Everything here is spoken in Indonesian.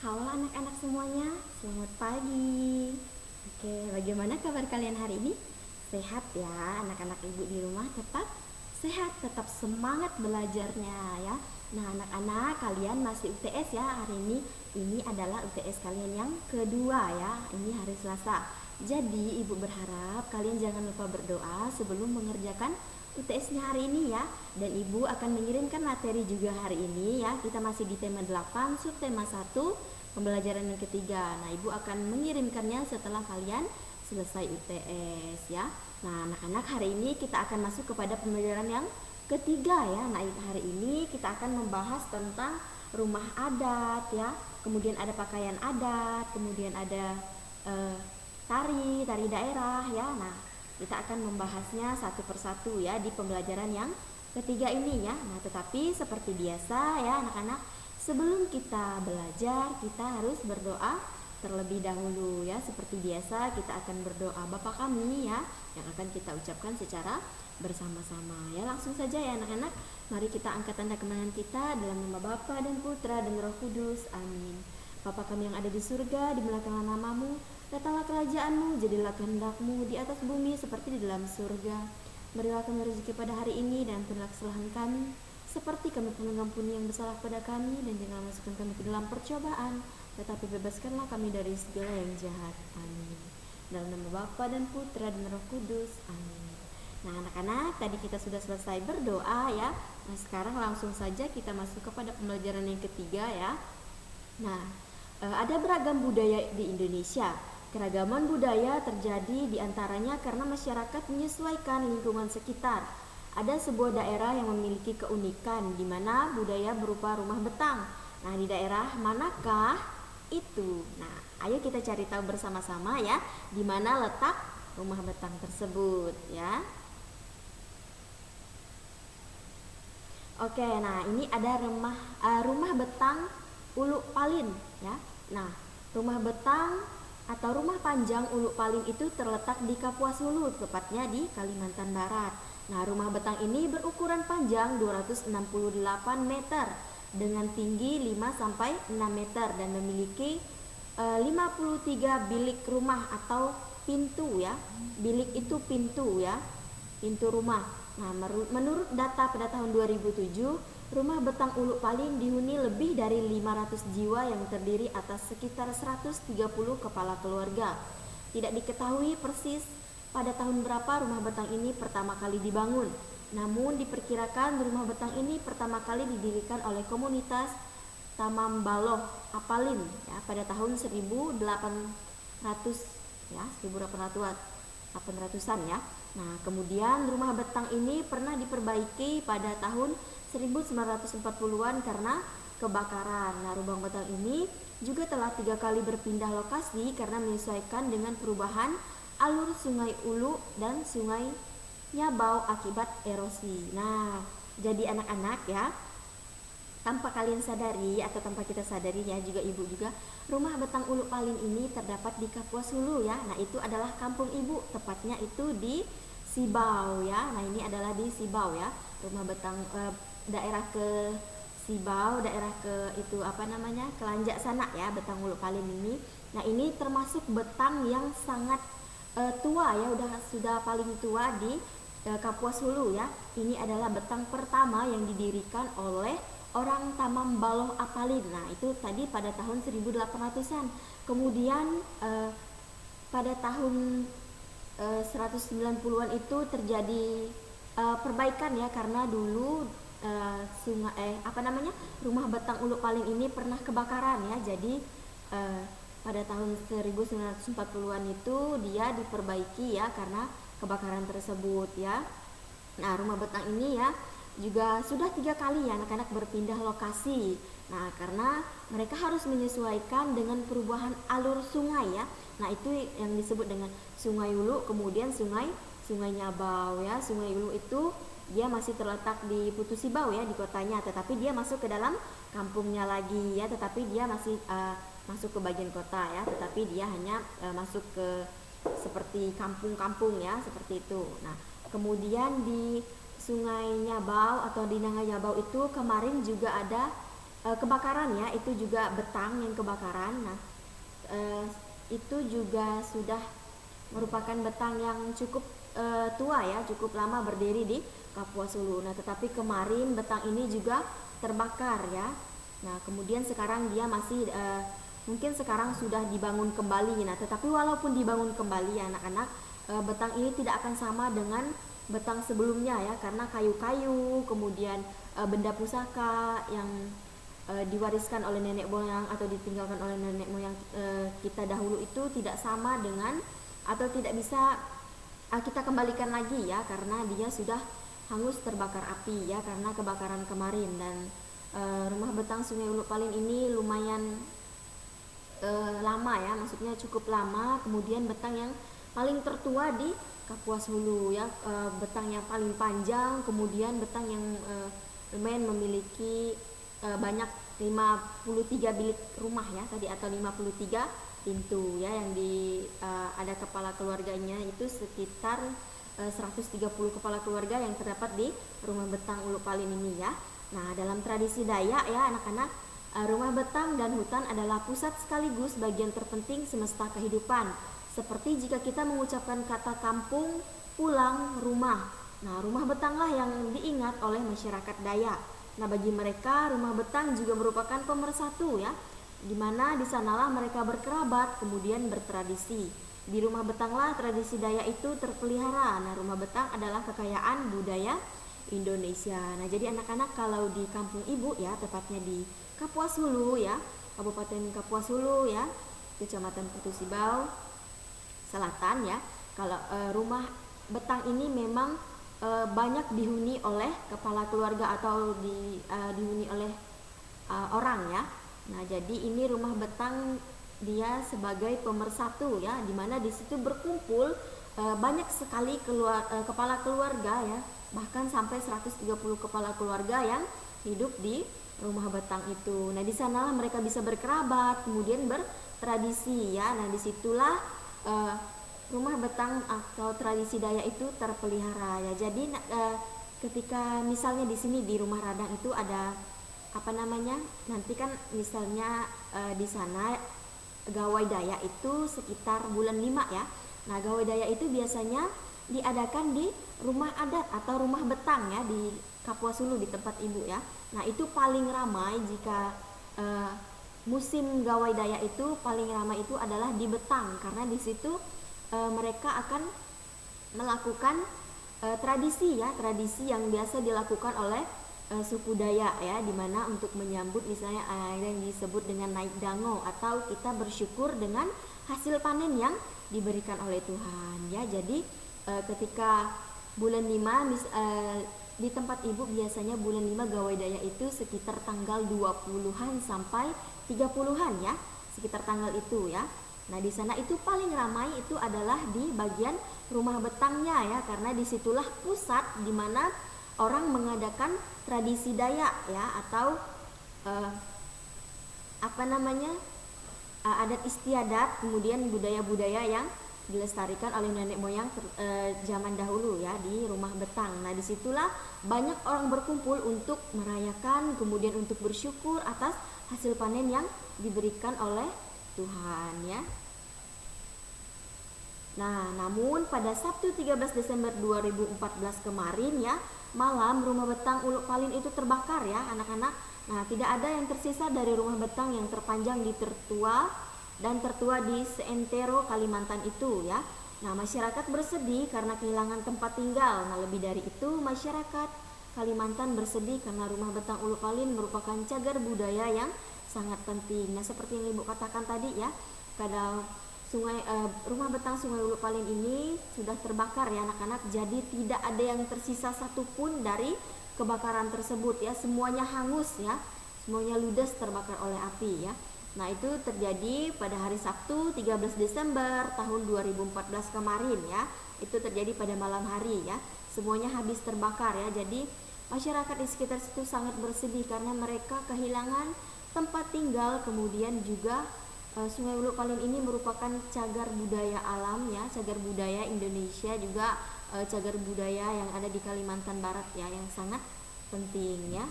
Halo anak-anak semuanya, selamat pagi. Oke, bagaimana kabar kalian hari ini? Sehat ya, anak-anak ibu di rumah tetap sehat, tetap semangat belajarnya ya. Nah, anak-anak kalian masih UTS ya hari ini. Ini adalah UTS kalian yang kedua ya. Ini hari Selasa. Jadi, ibu berharap kalian jangan lupa berdoa sebelum mengerjakan UTS-nya hari ini ya. Dan ibu akan mengirimkan materi juga hari ini ya. Kita masih di tema 8, subtema 1, pembelajaran yang ketiga. Nah, ibu akan mengirimkannya setelah kalian selesai UTS ya. Nah, anak-anak hari ini kita akan masuk kepada pembelajaran yang ketiga ya. Nah, hari ini kita akan membahas tentang rumah adat ya. Kemudian ada pakaian adat, kemudian ada tari daerah ya. Nah, kita akan membahasnya satu persatu ya di pembelajaran yang ketiga ini ya. Nah, tetapi seperti biasa ya anak-anak, sebelum kita belajar kita harus berdoa terlebih dahulu ya. Seperti biasa kita akan berdoa Bapa kami ya, yang akan kita ucapkan secara bersama-sama ya. Langsung saja ya anak-anak, mari kita angkat tanda kemenangan kita dalam nama Bapa dan Putra dan Roh Kudus, amin. Bapa kami yang ada di surga, dimuliakanlah namamu, datanglah kerajaanmu, jadilah kehendakmu di atas bumi seperti di dalam surga. Berilah kami rezeki pada hari ini dan ampunilah kesalahan kami, seperti kami pun mengampuni yang bersalah pada kami, dan jangan masukkan kami ke dalam percobaan, tetapi bebaskanlah kami dari segala yang jahat. Amin. Dalam nama Bapa dan Putra dan Roh Kudus. Amin. Nah anak-anak, tadi kita sudah selesai berdoa ya. Nah sekarang langsung saja kita masuk kepada pembelajaran yang ketiga ya. Nah, ada beragam budaya di Indonesia. Keragaman budaya terjadi diantaranya karena masyarakat menyesuaikan lingkungan sekitar. Ada sebuah daerah yang memiliki keunikan di mana budaya berupa rumah betang. Nah, di daerah manakah itu? Nah, ayo kita cari tahu bersama-sama ya, di mana letak rumah betang tersebut ya. Oke, nah ini ada rumah betang Ulu Palin ya. Nah, rumah betang atau rumah panjang Ulu Palin itu terletak di Kapuas Hulu, tepatnya di Kalimantan Barat. Nah, rumah betang ini berukuran panjang 268 meter dengan tinggi 5 sampai 6 meter dan memiliki 53 bilik rumah atau pintu ya. Bilik itu pintu ya, pintu rumah. Nah, menurut data pada tahun 2007, rumah betang Ulu Palin dihuni lebih dari 500 jiwa yang terdiri atas sekitar 130 kepala keluarga. Tidak diketahui persis pada tahun berapa rumah betang ini pertama kali dibangun. Namun diperkirakan rumah betang ini pertama kali didirikan oleh komunitas Tamambaloh Apalin ya, pada tahun 1800 ya, 1800-an ya. Nah, kemudian rumah betang ini pernah diperbaiki pada tahun 1940-an karena kebakaran. Nah, rumah betang ini juga telah 3 kali berpindah lokasi karena menyesuaikan dengan perubahan alur Sungai Ulu dan Sungai Nyabau akibat erosi. Nah, jadi anak-anak ya, tanpa kalian sadari atau tanpa kita sadari ya, juga ibu juga, rumah betang Ulu Palin ini terdapat di Kapuas Hulu ya. Nah, itu adalah kampung ibu, tepatnya itu di Sibau ya. Nah, ini adalah di Sibau ya. Rumah betang daerah ke Sibau, daerah ke itu Kelanjak sana ya, betang Ulu Palin ini. Nah, ini termasuk betang yang sangat tua ya, sudah paling tua di Kapuas Hulu ya. Ini adalah betang pertama yang didirikan oleh orang Tamambaloh Apalin. Nah, itu tadi pada tahun 1800-an. Kemudian pada tahun 190-an itu terjadi perbaikan ya, karena dulu rumah betang Ulu Palin ini pernah kebakaran ya. Jadi pada tahun 1940-an itu dia diperbaiki ya karena kebakaran tersebut ya. Nah, rumah betang ini ya juga sudah 3 kali ya anak-anak berpindah lokasi. Nah, karena mereka harus menyesuaikan dengan perubahan alur sungai ya. Nah, itu yang disebut dengan Sungai Ulu, kemudian Sungai Nyabau ya. Sungai Ulu itu dia masih terletak di Putu Sibau ya, di kotanya, tetapi dia masuk ke dalam kampungnya lagi ya, tetapi dia masih masuk ke bagian kota ya, tetapi dia hanya masuk ke seperti kampung-kampung ya, seperti itu. Nah, kemudian di Sungai Nyabau atau di Nanga Nyabau itu kemarin juga ada kebakaran ya, itu juga betang yang kebakaran. Nah, itu juga sudah merupakan betang yang cukup tua ya, cukup lama berdiri di Kapuas Hulu. Nah, tetapi kemarin betang ini juga terbakar ya. Nah, kemudian sekarang dia masih mungkin sekarang sudah dibangun kembali. Nah, tetapi walaupun dibangun kembali ya anak-anak, betang ini tidak akan sama dengan betang sebelumnya ya, karena kayu-kayu, kemudian benda pusaka yang diwariskan oleh nenek moyang atau ditinggalkan oleh nenek moyang kita dahulu itu tidak sama dengan atau tidak bisa kita kembalikan lagi ya, karena dia sudah hangus terbakar api ya, karena kebakaran kemarin. Dan rumah betang Sungai Ulu Palin ini lumayan lama ya, maksudnya cukup lama. Kemudian betang yang paling tertua di Kapuas Hulu ya, betang yang paling panjang, kemudian betang yang lumayan memiliki banyak 53 bilik rumah ya tadi, atau 53 pintu ya, yang ada kepala keluarganya itu sekitar 130 kepala keluarga yang terdapat di rumah betang Ulu Palin ini ya. Nah, dalam tradisi Dayak ya anak-anak, rumah betang dan hutan adalah pusat sekaligus bagian terpenting semesta kehidupan. Seperti jika kita mengucapkan kata kampung, pulang, rumah. Nah, rumah betanglah yang diingat oleh masyarakat Dayak. Nah, bagi mereka rumah betang juga merupakan pemersatu ya, di mana di sanalah mereka berkerabat, kemudian bertradisi. Di rumah betanglah tradisi Dayak itu terpelihara. Nah, rumah betang adalah kekayaan budaya Indonesia. Nah, jadi anak-anak kalau di kampung ibu ya, tepatnya di Kapuas Hulu ya, Kabupaten Kapuas Hulu ya, Kecamatan Putusibau Selatan ya. Kalau rumah betang ini memang banyak dihuni oleh kepala keluarga atau dihuni oleh orang ya. Nah, jadi ini rumah betang dia sebagai pemersatu ya, dimana di situ berkumpul banyak sekali kepala keluarga ya, bahkan sampai 130 kepala keluarga yang hidup di rumah betang itu. Nah, di sanalah mereka bisa berkerabat, kemudian bertradisi ya. Nah, disitulah rumah betang atau tradisi Dayak itu terpelihara ya. Jadi ketika misalnya di sini di rumah Radang itu ada apa namanya, nanti kan misalnya di sana gawai Dayak itu sekitar bulan 5 ya. Nah, gawai Dayak itu biasanya diadakan di rumah adat atau rumah betang ya, di Kapuas Hulu, di tempat ibu ya. Nah, itu paling ramai jika musim gawai Dayak itu paling ramai itu adalah di betang, karena di situ mereka akan melakukan tradisi ya, tradisi yang biasa dilakukan oleh suku Dayak ya, dimana untuk menyambut misalnya yang disebut dengan naik dango, atau kita bersyukur dengan hasil panen yang diberikan oleh Tuhan ya. Jadi ketika bulan 5 di tempat ibu biasanya bulan 5 gawai Dayak itu sekitar tanggal 20-an sampai 30-an ya, sekitar tanggal itu ya. Nah, di sana itu paling ramai itu adalah di bagian rumah betangnya ya, karena disitulah pusat di mana orang mengadakan tradisi Dayak ya, atau adat istiadat, kemudian budaya-budaya yang dilestarikan oleh nenek moyang zaman dahulu ya di rumah betang. Nah, disitulah banyak orang berkumpul untuk merayakan, kemudian untuk bersyukur atas hasil panen yang diberikan oleh Tuhan ya. Nah, namun pada Sabtu 13 Desember 2014 kemarin ya, malam rumah betang Ulu Palin itu terbakar ya anak-anak. Nah, tidak ada yang tersisa dari rumah betang yang terpanjang di tertua dan tertua di seantero Kalimantan itu ya. Nah, masyarakat bersedih karena kehilangan tempat tinggal. Nah, lebih dari itu masyarakat Kalimantan bersedih karena rumah betang Ulu Palin merupakan cagar budaya yang sangat penting. Nah, seperti yang Ibu katakan tadi ya, kadang rumah betang Sungai Ulu Palin ini sudah terbakar ya anak-anak. Jadi tidak ada yang tersisa satupun dari kebakaran tersebut ya, semuanya hangus ya, semuanya ludes terbakar oleh api ya. Nah, itu terjadi pada hari Sabtu 13 Desember tahun 2014 kemarin ya. Itu terjadi pada malam hari ya, semuanya habis terbakar ya. Jadi masyarakat di sekitar situ sangat bersedih karena mereka kehilangan tempat tinggal. Kemudian juga Sungai Ulu Palin ini merupakan cagar budaya alam ya, cagar budaya Indonesia, juga cagar budaya yang ada di Kalimantan Barat ya, yang sangat penting ya.